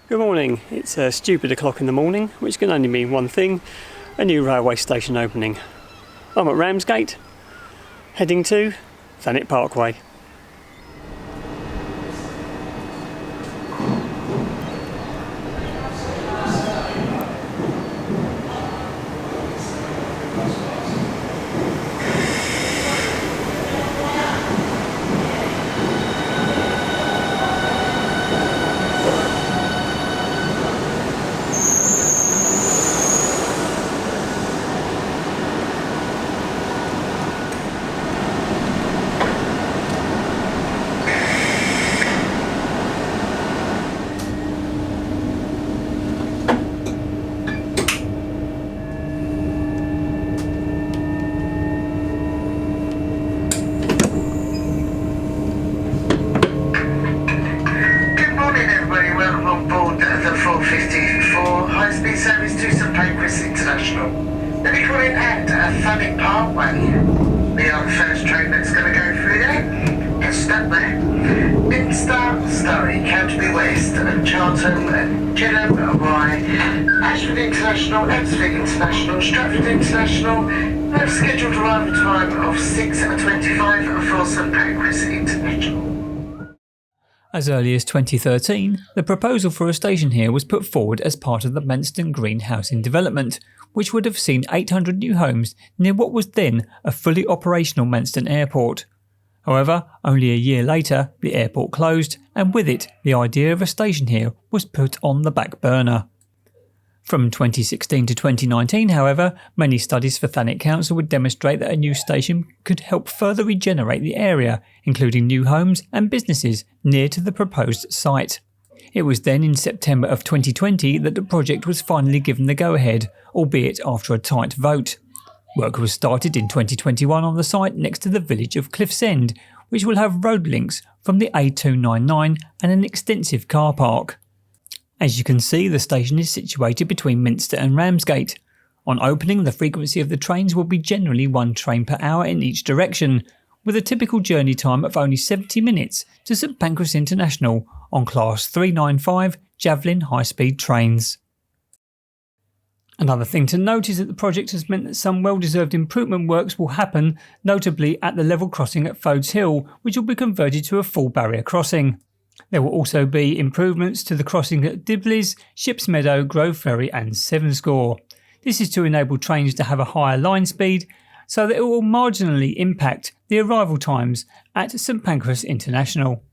Good morning. It's a stupid o'clock in the morning, which can only mean one thing: a new railway station opening. I'm at Ramsgate, heading to Thanet Parkway. High-speed service to St Pancras International. They'll be calling at Thanet Parkway. We are the first train that's going to go through there. It's stuck there. Minster, Surrey, Canterbury West, Charlton, Chelham, Rye, Ashford International, Ebbsfleet International, Stratford International. Have scheduled arrival time of 6:25 for St Pancras International. As early as 2013, the proposal for a station here was put forward as part of the Manston Green housing development, which would have seen 800 new homes near what was then a fully operational Manston airport. However, only a year later, the airport closed, and with it, the idea of a station here was put on the back burner. From 2016 to 2019, however, many studies for Thanet Council would demonstrate that a new station could help further regenerate the area, including new homes and businesses near to the proposed site. It was then in September of 2020 that the project was finally given the go-ahead, albeit after a tight vote. Work was started in 2021 on the site next to the village of Cliffs End, which will have road links from the A299 and an extensive car park. As you can see, the station is situated between Minster and Ramsgate. On opening, the frequency of the trains will be generally one train per hour in each direction, with a typical journey time of only 70 minutes to St Pancras International on Class 395 Javelin high-speed trains. Another thing to note is that the project has meant that some well-deserved improvement works will happen, notably at the level crossing at Fodes Hill, which will be converted to a full barrier crossing. There will also be improvements to the crossing at Dibley's, Ships Meadow, Grove Ferry and Sevenscore. This is to enable trains to have a higher line speed, so that it will marginally impact the arrival times at St Pancras International.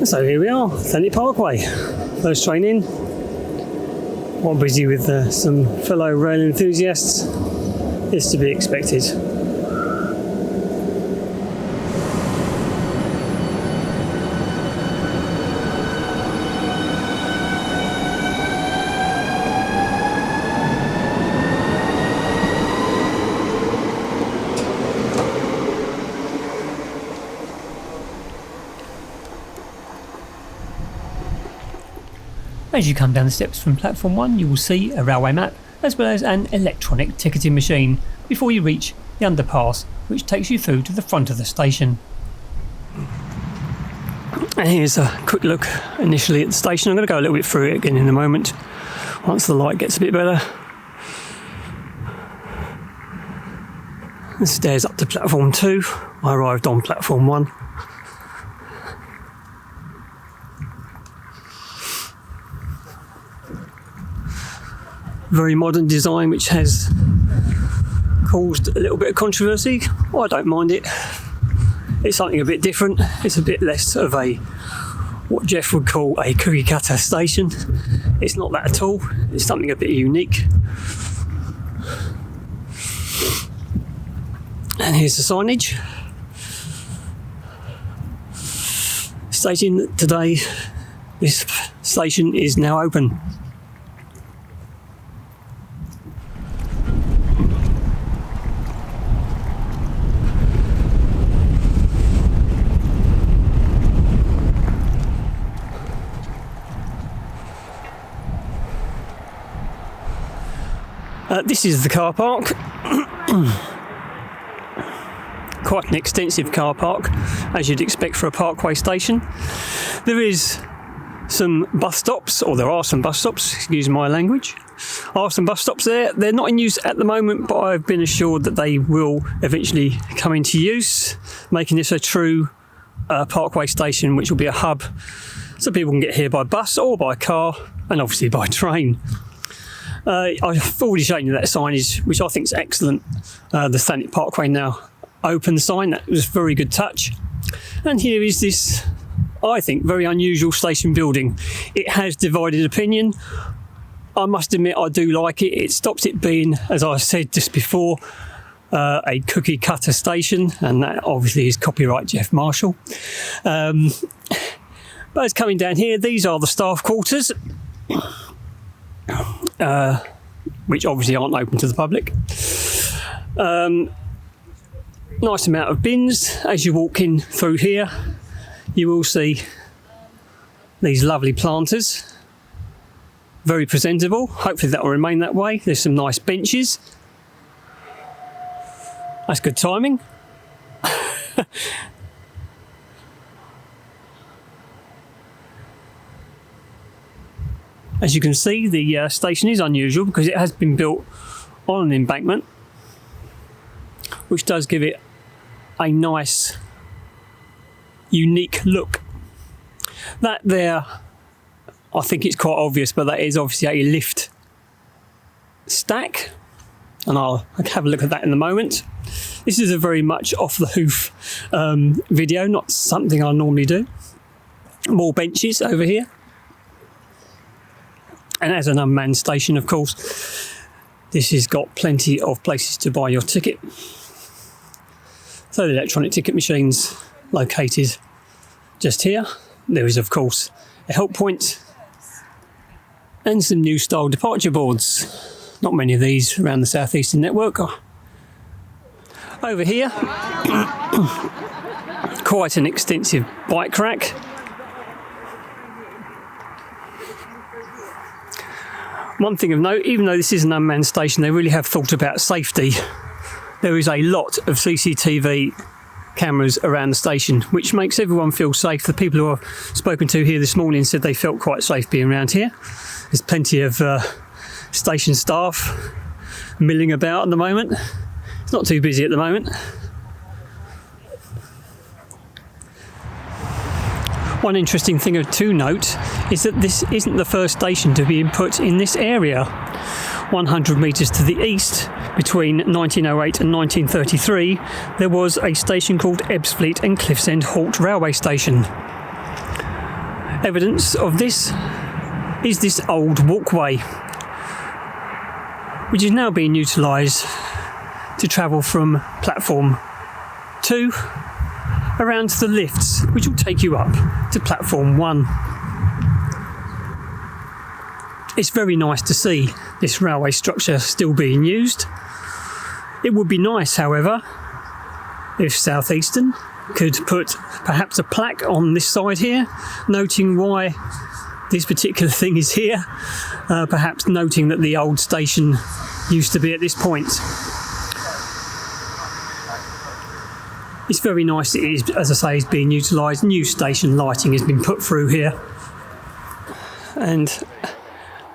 So here we are, Thanet Parkway. First train in. Quite busy with some fellow rail enthusiasts. It's to be expected. As you come down the steps from platform 1, you will see a railway map as well as an electronic ticketing machine before you reach the underpass, which takes you through to the front of the station. And here's a quick look initially at the station. I'm going to go a little bit through it again in a moment once the light gets a bit better. The stairs up to platform 2. I arrived on platform 1. Very modern design, which has caused a little bit of controversy. Well, I don't mind it. It's something a bit different. It's a bit less of a what Jeff would call a cookie cutter station. It's not that at all. It's something a bit unique. And here's the signage stating that today this station is now open. This is the car park. Quite an extensive car park, as you'd expect for a parkway station. There is some bus stops, or there are some bus stops, excuse my language. There are some bus stops there. They're not in use at the moment, but I've been assured that they will eventually come into use, making this a true parkway station, which will be a hub so people can get here by bus or by car, and obviously by train. I've already shown you that signage, which I think is excellent. The Thanet Parkway now open sign, that was a very good touch. And here is this, I think, very unusual station building. It has divided opinion. I must admit I do like it. It stops it being, as I said just before, a cookie cutter station, and that obviously is copyright Jeff Marshall. But it's coming down here. These are the staff quarters, which obviously aren't open to the public. Nice amount of bins. As you walk in through here, you will see these lovely planters. Very presentable. Hopefully that will remain that way. There's some nice benches. That's good timing. As you can see, the station is unusual because it has been built on an embankment, which does give it a nice, unique look. That there, I think it's quite obvious, but that is obviously a lift stack, and I'll have a look at that in a moment. This is a very much off the hoof video, not something I normally do. More benches over here. And as an unmanned station, of course, this has got plenty of places to buy your ticket. So the electronic ticket machines located just here. There is, of course, a help point and some new style departure boards. Not many of these around the SouthEastern network. Over here, quite an extensive bike rack. One thing of note, even though this is an unmanned station, they really have thought about safety. There is a lot of CCTV cameras around the station, which makes everyone feel safe. The people who I've spoken to here this morning said they felt quite safe being around here. There's plenty of station staff milling about at the moment. It's not too busy at the moment. One interesting thing to note is that this isn't the first station to be put in this area. 100 metres to the east, between 1908 and 1933, there was a station called Ebbsfleet and Cliffsend Halt Railway Station. Evidence of this is this old walkway, which is now being utilised to travel from platform 2 around to the lifts, which will take you up to platform 1. It's very nice to see this railway structure still being used. It would be nice, however, if SouthEastern could put perhaps a plaque on this side here, noting why this particular thing is here, perhaps noting that the old station used to be at this point. It's very nice it is, as I say, is being utilised. New station lighting has been put through here. And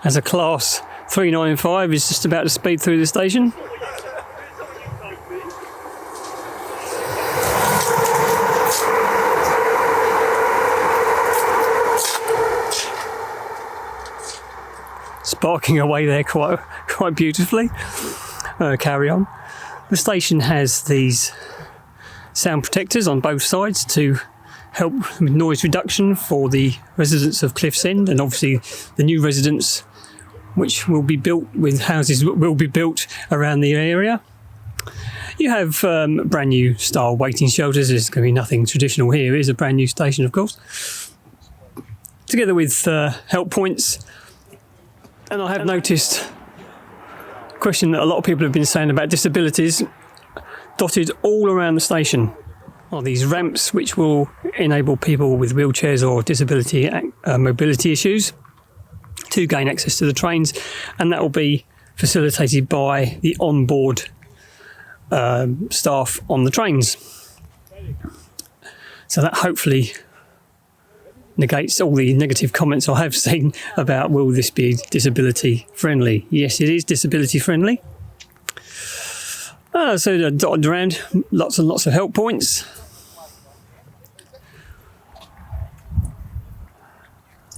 as a class 395 is just about to speed through the station. Sparking away there quite beautifully. Carry on. The station has these sound protectors on both sides to help with noise reduction for the residents of Cliff's End, and obviously the new residents which will be built with houses will be built around the area. You have brand new style waiting shelters. There's going to be nothing traditional here. It is a brand new station, of course, together with help points. And I have noticed a question that a lot of people have been saying about disabilities. Dotted all around the station are these ramps which will enable people with wheelchairs or disability mobility issues to gain access to the trains, and that will be facilitated by the onboard staff on the trains. So that hopefully negates all the negative comments I have seen about will this be disability friendly. Yes, it is disability friendly. So they're dotted around, lots and lots of help points.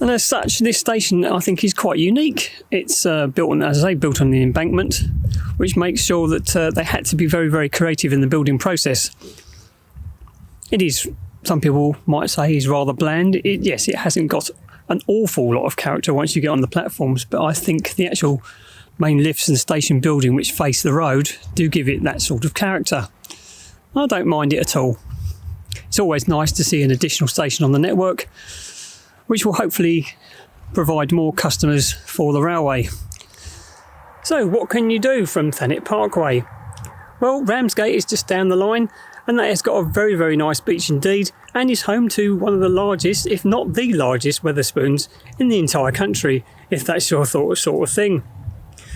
And as such, this station I think is quite unique. It's built on the embankment, which makes sure that they had to be very, very creative in the building process. It is, some people might say, is rather bland. Yes, it hasn't got an awful lot of character once you get on the platforms, but I think the actual main lifts and station building which face the road do give it that sort of character. I don't mind it at all. It's always nice to see an additional station on the network, which will hopefully provide more customers for the railway. So what can you do from Thanet Parkway? Well, Ramsgate is just down the line, and that has got a very, very nice beach indeed, and is home to one of the largest, if not the largest, Wetherspoons in the entire country, if that's your sort of thing.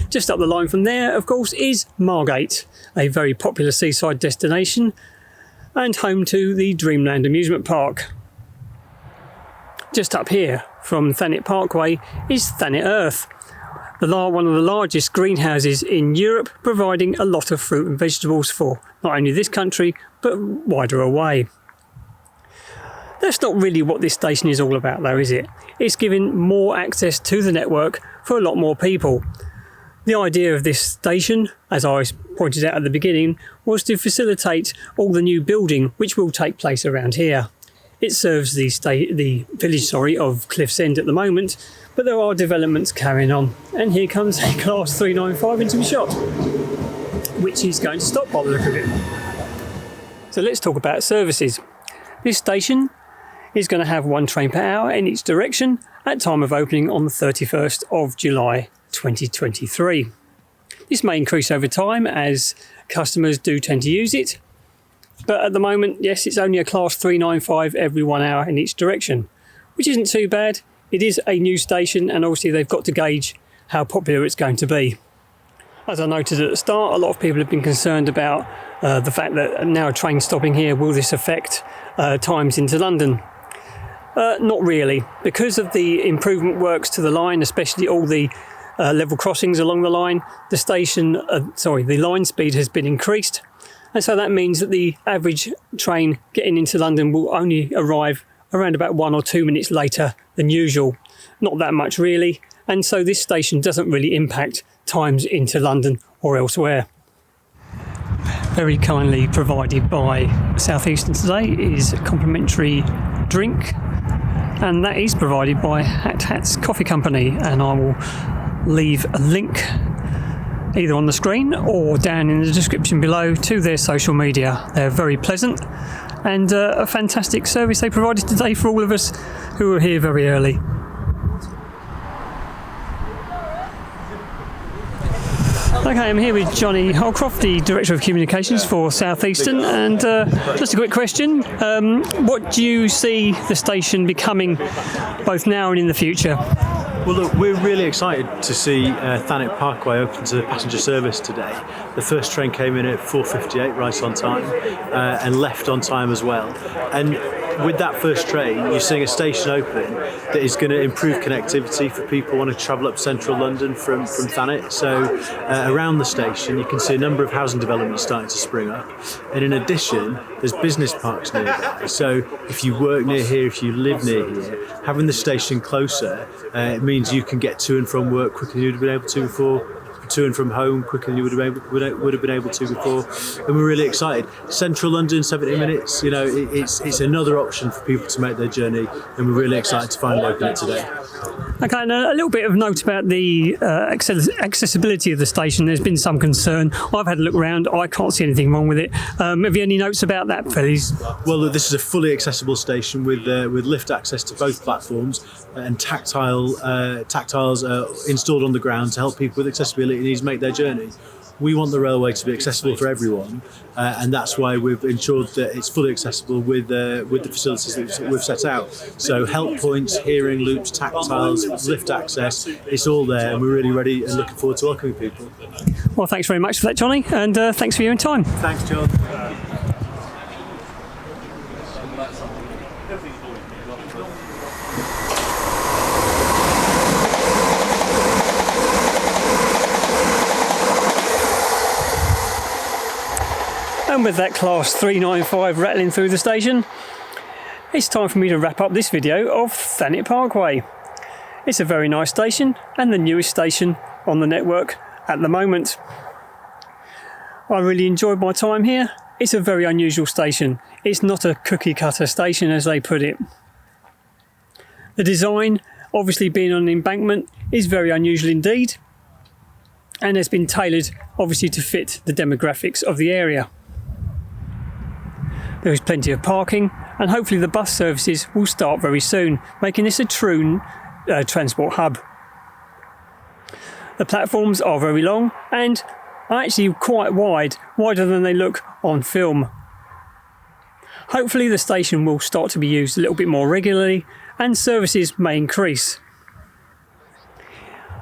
Just up the line from there, of course, is Margate, a very popular seaside destination and home to the Dreamland amusement park. Just up here from Thanet Parkway is Thanet Earth, one of the largest greenhouses in Europe, providing a lot of fruit and vegetables for not only this country but wider away. That's not really what this station is all about though, is it? It's giving more access to the network for a lot more people. The idea of this station, as I pointed out at the beginning, was to facilitate all the new building which will take place around here. It serves the village of Cliff's End at the moment, but there are developments carrying on. And here comes a Class 395 into the shot, which is going to stop by the look of it. So let's talk about services. This station is going to have one train per hour in each direction at time of opening on the 31st of July 2023. This may increase over time as customers do tend to use it, but at the moment, yes, it's only a Class 395 every 1 hour in each direction, which isn't too bad. It is a new station, and obviously they've got to gauge how popular it's going to be. As I noted at the start, a lot of people have been concerned about the fact that now a train stopping here, will this affect times into London? Not really. Because of the improvement works to the line, especially all the level crossings along the line, the line speed has been increased. And so that means that the average train getting into London will only arrive around about 1 or 2 minutes later than usual. Not that much really. And so this station doesn't really impact times into London or elsewhere. Very kindly provided by SouthEastern today is a complimentary drink, and that is provided by HatHats Coffee Company, and I will leave a link either on the screen or down in the description below to their social media. They're very pleasant and a fantastic service they provided today for all of us who were here very early. Okay, I'm here with Johnny Holcroft, the Director of Communications for SouthEastern, and just a quick question. What do you see the station becoming both now and in the future? Well, look, we're really excited to see Thanet Parkway open to passenger service today. The first train came in at 4:58, right on time, and left on time as well. And with that first train, you're seeing a station opening that is going to improve connectivity for people who want to travel up central London from Thanet. So around the station, you can see a number of housing developments starting to spring up. And in addition, there's business parks nearby. So if you work near here, if you live near here, having the station closer, it means you can get to and from work quicker than you'd have been able to before to and from home quicker than you would have been able to before, and we're really excited. Central London, 70 minutes. You know, it's another option for people to make their journey, and we're really excited to finally open it today. Okay, and a little bit of note about the accessibility of the station. There's been some concern. I've had a look around. I can't see anything wrong with it. Have you any notes about that, please? Well, look, this is a fully accessible station with lift access to both platforms and tactiles installed on the ground to help people with accessibility needs make their journey. We want the railway to be accessible for everyone, and that's why we've ensured that it's fully accessible with the facilities that we've set out. So help points, hearing loops, tactiles, lift access, it's all there, and we're really ready and looking forward to welcoming people. Well, thanks very much for that, Johnny, and thanks for your time. Thanks, John. And with that class 395 rattling through the station, it's time for me to wrap up this video of Thanet Parkway. It's a very nice station and the newest station on the network at the moment. I really enjoyed my time here. It's a very unusual station. It's not a cookie cutter station, as they put it. The design, obviously being on an embankment, is very unusual indeed, and has been tailored obviously to fit the demographics of the area. There is plenty of parking, and hopefully the bus services will start very soon, making this a true transport hub. The platforms are very long and are actually quite wide, wider than they look on film. Hopefully the station will start to be used a little bit more regularly and services may increase.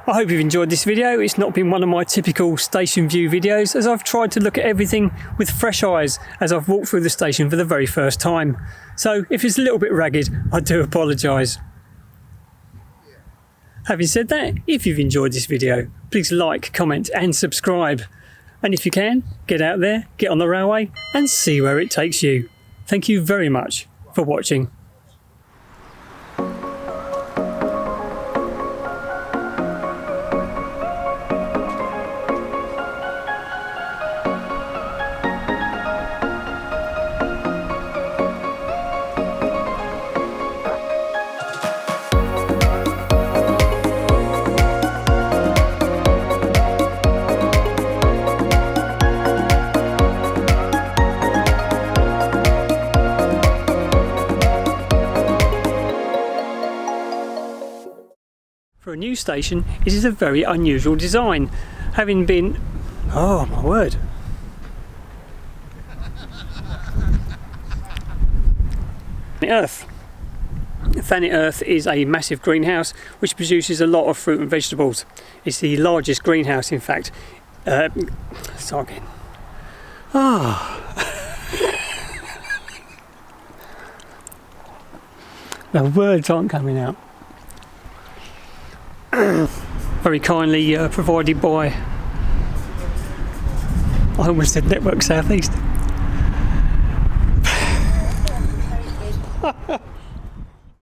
I hope you've enjoyed this video. It's not been one of my typical station view videos, as I've tried to look at everything with fresh eyes as I've walked through the station for the very first time. So if it's a little bit ragged, I do apologise. Having said that, if you've enjoyed this video, please like, comment and subscribe. And if you can, get out there, get on the railway and see where it takes you. Thank you very much for watching. For a new station, it is a very unusual design, having been... oh my word. Earth. Thanet Earth is a massive greenhouse which produces a lot of fruit and vegetables. It's the largest greenhouse, in fact. Start again. The words aren't coming out. Very kindly provided by, I almost said Network South East.